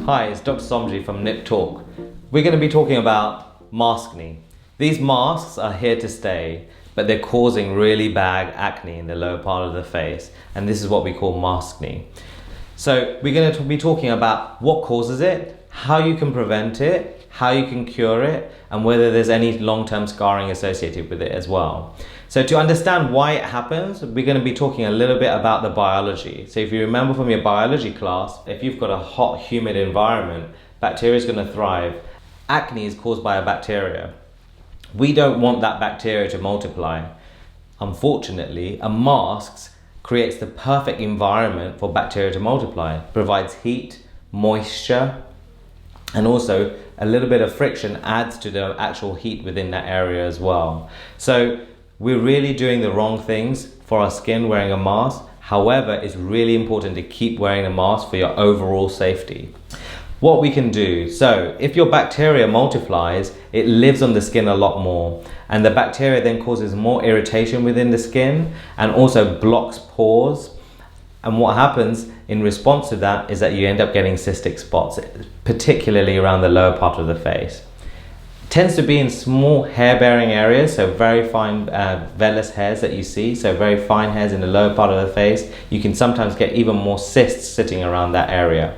Hi, it's Dr Somji from Nip Talk. We're going to be talking about Maskne. These masks are here to stay, but they're causing really bad acne in the lower part of the face, and this is what we call Maskne. So we're going to be talking about what causes it, how you can prevent it, how you can cure it, and whether there's any long-term scarring associated with it as well. So to understand why it happens, we're going to be talking a little bit about the biology. So if you remember from your biology class, if you've got a hot, humid environment, bacteria is going to thrive. Acne is caused by a bacteria. We don't want that bacteria to multiply. Unfortunately, a mask creates the perfect environment for bacteria to multiply. It provides heat, moisture, and also a little bit of friction adds to the actual heat within that area as well. So we're really doing the wrong things for our skin wearing a mask. However, it's really important to keep wearing a mask for your overall safety. What we can do, so if your bacteria multiplies, it lives on the skin a lot more, and the bacteria then causes more irritation within the skin and also blocks pores. And what happens in response to that is that you end up getting cystic spots, particularly around the lower part of the face. Tends to be in small hair-bearing areas, so very fine vellus hairs that you see, so very fine hairs in the lower part of the face. You can sometimes get even more cysts sitting around that area.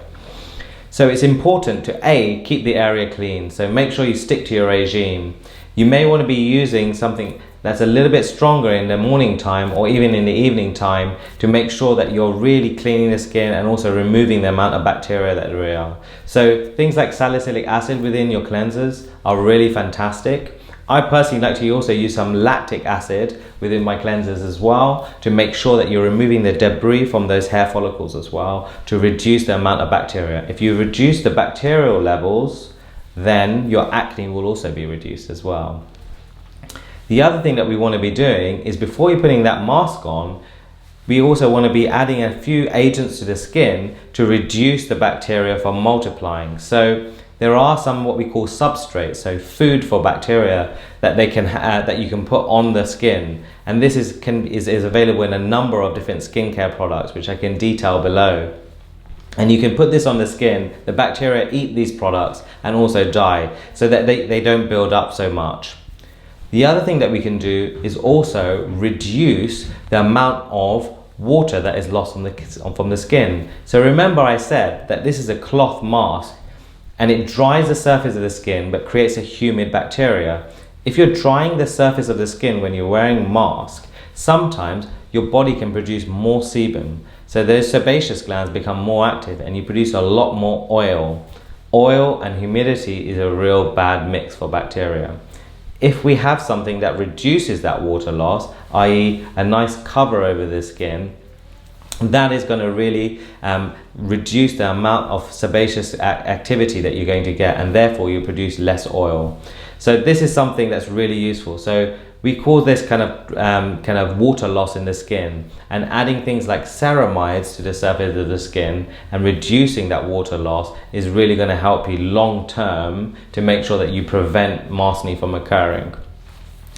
So it's important to keep the area clean, so make sure you stick to your regime. You may want to be using something that's a little bit stronger in the morning time or even in the evening time to make sure that you're really cleaning the skin and also removing the amount of bacteria that there are. So things like salicylic acid within your cleansers are really fantastic. I personally like to also use some lactic acid within my cleansers as well to make sure that you're removing the debris from those hair follicles as well to reduce the amount of bacteria. If you reduce the bacterial levels, then your acne will also be reduced as well. The other thing that we want to be doing is before you're putting that mask on, we also want to be adding a few agents to the skin to reduce the bacteria from multiplying. So there are some what we call substrates, so food for bacteria that they can that you can put on the skin, and this is available in a number of different skincare products, which I can detail below. And you can put this on the skin, the bacteria eat these products and also die, so that they don't build up so much. The other thing that we can do is also reduce the amount of water that is lost from the skin. So remember I said that this is a cloth mask and it dries the surface of the skin but creates a humid bacteria. If you're drying the surface of the skin when you're wearing a mask, sometimes your body can produce more sebum. So those sebaceous glands become more active and you produce a lot more oil. Oil and humidity is a real bad mix for bacteria. If we have something that reduces that water loss, i.e. a nice cover over the skin, that is going to really reduce the amount of sebaceous activity that you're going to get, and therefore you produce less oil. So this is something that's really useful. So we call this kind of water loss in the skin, and adding things like ceramides to the surface of the skin and reducing that water loss is really going to help you long term to make sure that you prevent Maskne from occurring.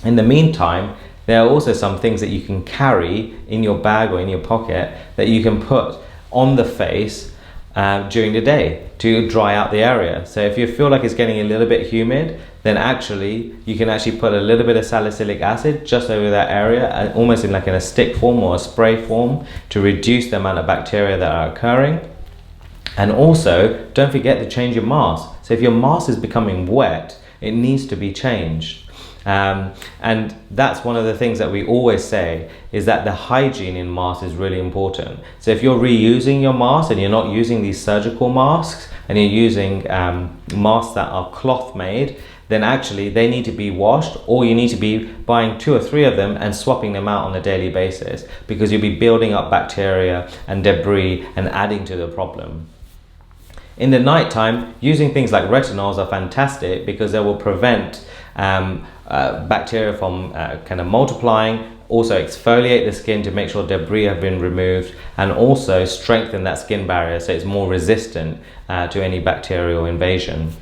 In the meantime, there are also some things that you can carry in your bag or in your pocket that you can put on the face during the day to dry out the area. So if you feel like it's getting a little bit humid, then actually you can actually put a little bit of salicylic acid just over that area, almost in a stick form or a spray form, to reduce the amount of bacteria that are occurring. And also don't forget to change your mask. So if your mask is becoming wet, it needs to be changed. And that's one of the things that we always say, is that the hygiene in masks is really important. So if you're reusing your mask and you're not using these surgical masks and you're using masks that are cloth made, then actually they need to be washed, or you need to be buying 2 or 3 of them and swapping them out on a daily basis, because you'll be building up bacteria and debris and adding to the problem. In the nighttime, using things like retinols are fantastic because they will prevent bacteria from multiplying, also exfoliate the skin to make sure debris have been removed, and also strengthen that skin barrier so it's more resistant to any bacterial invasion.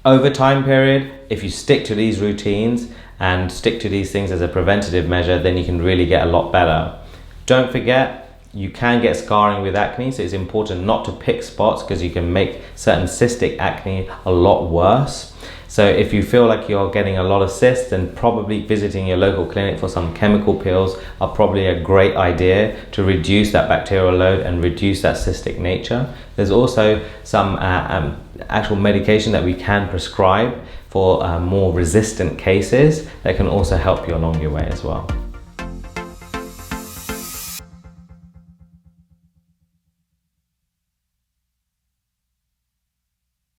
Over time period, if you stick to these routines and stick to these things as a preventative measure, then you can really get a lot better. Don't forget, You can get scarring with acne, so it's important not to pick spots because you can make certain cystic acne a lot worse. So if you feel like you're getting a lot of cysts, then probably visiting your local clinic for some chemical peels are probably a great idea to reduce that bacterial load and reduce that cystic nature. There's also some actual medication that we can prescribe for more resistant cases that can also help you along your way as well.